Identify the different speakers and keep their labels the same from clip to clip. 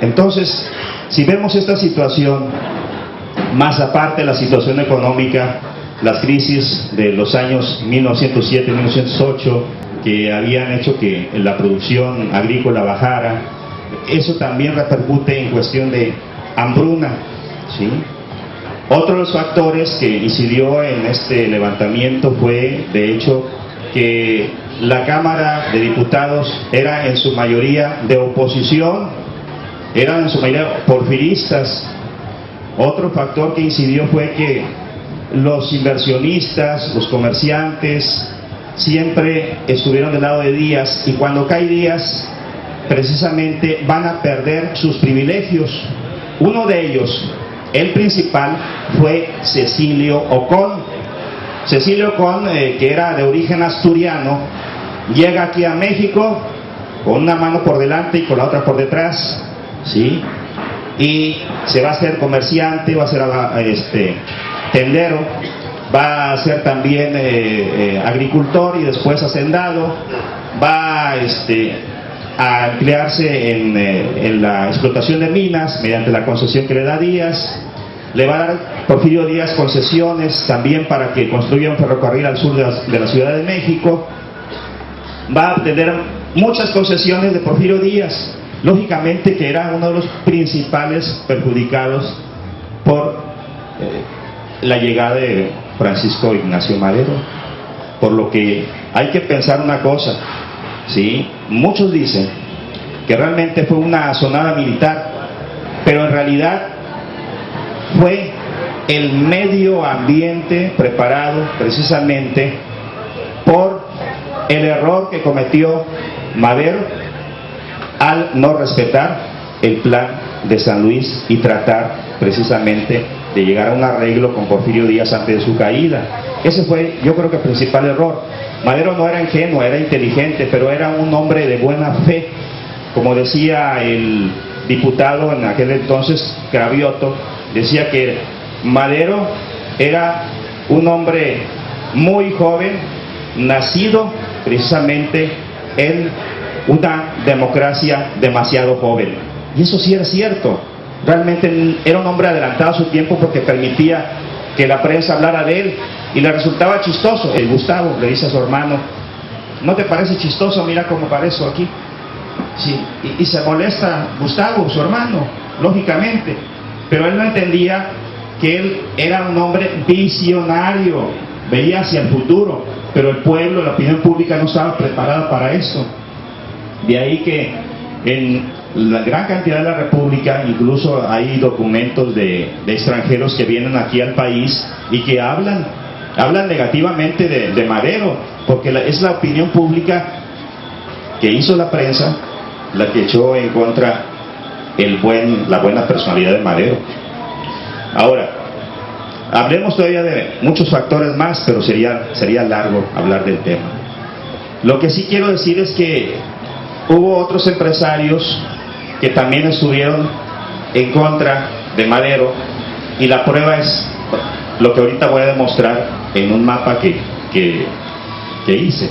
Speaker 1: Entonces, si vemos esta situación, más aparte de la situación económica, las crisis de los años 1907-1908, que habían hecho que la producción agrícola bajara, eso también repercute en cuestión de hambruna, ¿sí? Otro de los factores que incidió en este levantamiento fue, de hecho, que la Cámara de Diputados era en su mayoría de oposición, eran en su mayoría porfiristas. Otro factor que incidió fue que los inversionistas, los comerciantes, siempre estuvieron del lado de Díaz, y cuando cae Díaz, precisamente van a perder sus privilegios. Uno de ellos, el principal, fue Cecilio Ocón. Cecilio Ocón, que era de origen asturiano, llega aquí a México con una mano por delante y con la otra por detrás, ¿sí? Y se va a hacer comerciante, va a ser tendero, va a ser también agricultor y después hacendado, va a emplearse en la explotación de minas mediante la concesión que le da Díaz. Le va a dar Porfirio Díaz concesiones también para que construya un ferrocarril al sur de la Ciudad de México. Va a obtener muchas concesiones de Porfirio Díaz, lógicamente que era uno de los principales perjudicados por la llegada de Francisco Ignacio Madero. Por lo que hay que pensar una cosa, ¿sí? Muchos dicen que realmente fue una asonada militar, pero en realidad fue el medio ambiente preparado precisamente por el error que cometió Madero al no respetar el plan de San Luis y tratar precisamente de llegar a un arreglo con Porfirio Díaz antes de su caída. Ese fue, yo creo que el principal error. Madero no era ingenuo, era inteligente, pero era un hombre de buena fe. Como decía el diputado en aquel entonces, Cravioto, decía que Madero era un hombre muy joven, nacido precisamente en una democracia demasiado joven. Y eso sí era cierto. Realmente era un hombre adelantado a su tiempo, porque permitía que la prensa hablara de él y le resultaba chistoso. El Gustavo le dice a su hermano: ¿no te parece chistoso? Mira cómo parezco aquí. Sí. Y se molesta Gustavo, su hermano, lógicamente, pero él no entendía que él era un hombre visionario, veía hacia el futuro, pero el pueblo, la opinión pública no estaba preparada para eso. De ahí que en la gran cantidad de la República incluso hay documentos de extranjeros que vienen aquí al país y que hablan negativamente de Madero, porque es la opinión pública que hizo la prensa la que echó en contra la buena personalidad de Madero. Ahora, hablemos todavía de muchos factores más, pero sería largo hablar del tema. Lo que sí quiero decir es que hubo otros empresarios que también estuvieron en contra de Madero, y la prueba es lo que ahorita voy a demostrar en un mapa que hice.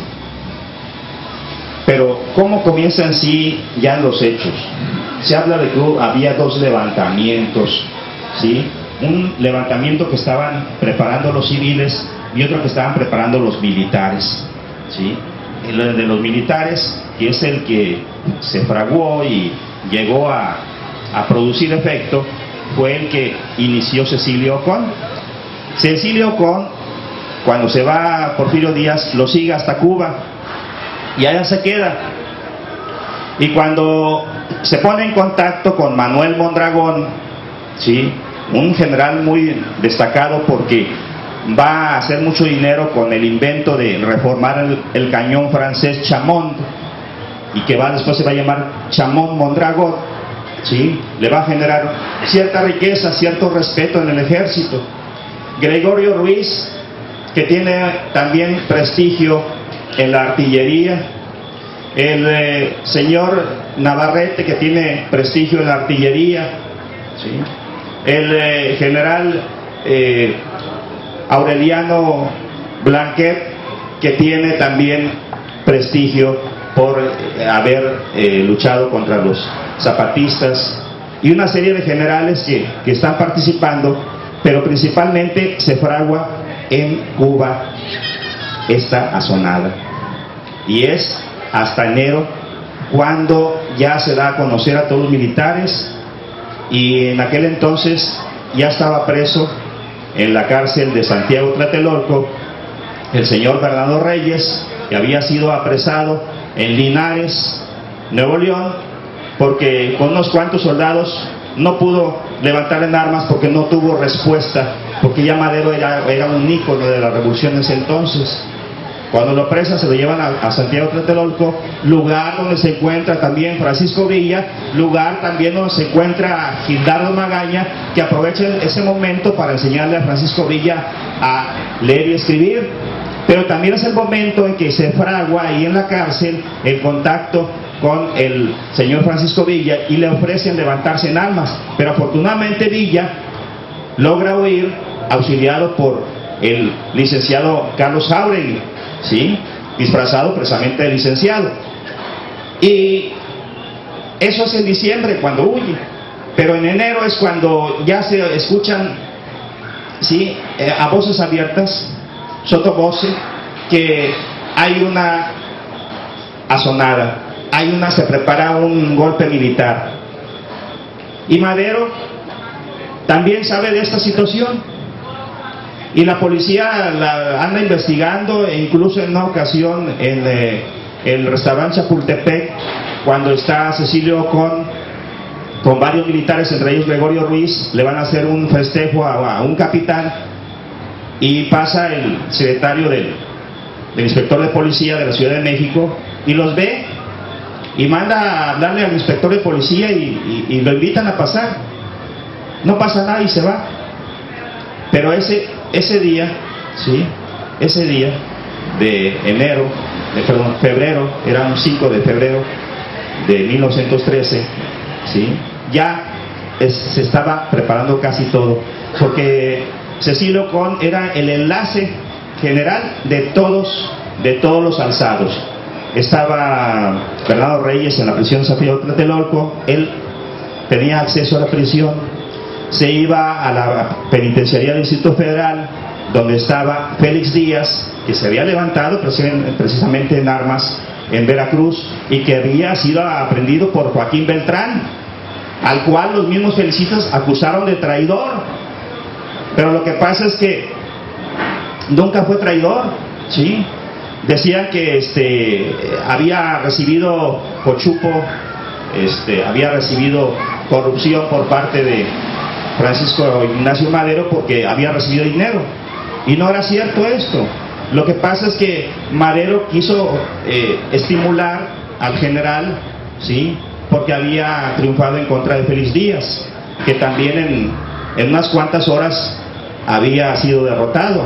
Speaker 1: Pero ¿cómo comienzan sí ya los hechos? Se habla de que había dos levantamientos, ¿sí? Un levantamiento que estaban preparando los civiles y otro que estaban preparando los militares, ¿sí? El de los militares, que es el que se fraguó y llegó a producir efecto, fue el que inició Cecilio Ocón. Cecilio Ocón, cuando se va Porfirio Díaz, lo sigue hasta Cuba y allá se queda. Y cuando se pone en contacto con Manuel Mondragón, ¿sí?, un general muy destacado porque va a hacer mucho dinero con el invento de reformar el cañón francés Chamont, y que después se va a llamar Chamont Mondragón, ¿sí?, le va a generar cierta riqueza, cierto respeto en el ejército. Gregorio Ruiz, que tiene también prestigio en la artillería. El señor Navarrete, que tiene prestigio en la artillería, ¿sí? El general Aureliano Blanquet, que tiene también prestigio por haber luchado contra los zapatistas y una serie de generales que están participando, pero principalmente se fragua en Cuba esta asonada. Y es hasta enero cuando ya se da a conocer a todos los militares, y en aquel entonces ya estaba preso en la cárcel de Santiago Tlatelolco el señor Bernardo Reyes, que había sido apresado en Linares, Nuevo León, porque con unos cuantos soldados no pudo levantar en armas porque no tuvo respuesta, porque ya Madero era un ícono de la revolución en ese entonces. Cuando lo apresan, se lo llevan a Santiago Tlatelolco, lugar donde se encuentra también Francisco Villa, lugar también donde se encuentra Gildardo Magaña, que aprovecha ese momento para enseñarle a Francisco Villa a leer y escribir. Pero también es el momento en que se fragua ahí en la cárcel el contacto con el señor Francisco Villa y le ofrecen levantarse en armas, pero afortunadamente Villa logra huir, auxiliado por el licenciado Carlos Jáuregui, ¿sí?, disfrazado precisamente de licenciado. Y eso es en diciembre cuando huye, pero en enero es cuando ya se escuchan, ¿sí?, a voces abiertas, sottovoce, que hay una asonada, se prepara un golpe militar. Y Madero también sabe de esta situación, y la policía la anda investigando, e incluso en una ocasión en el restaurante Chapultepec, cuando está Cecilio con varios militares, entre ellos Gregorio Ruiz, le van a hacer un festejo a un capitán, y pasa el secretario del inspector de policía de la Ciudad de México y los ve y manda a hablarle al inspector de policía y lo invitan a pasar. No pasa nada y se va. Pero ese día, ¿sí?, ese día de febrero, era un 5 de febrero de 1913, ¿sí?, ya se estaba preparando casi todo, porque Cecilio era el enlace general de todos los alzados. Estaba Bernardo Reyes en la prisión de Santiago Tlatelolco, él tenía acceso a la prisión, se iba a la penitenciaría del Distrito Federal, donde estaba Félix Díaz, que se había levantado precisamente en armas en Veracruz y que había sido aprendido por Joaquín Beltrán, al cual los mismos felicistas acusaron de traidor. Pero lo que pasa es que nunca fue traidor, ¿sí? Decían que había recibido cochupo, había recibido corrupción por parte de Francisco Ignacio Madero porque había recibido dinero. Y no era cierto esto. Lo que pasa es que Madero quiso estimular al general, ¿sí?, porque había triunfado en contra de Félix Díaz, que también en unas cuantas horas había sido derrotado.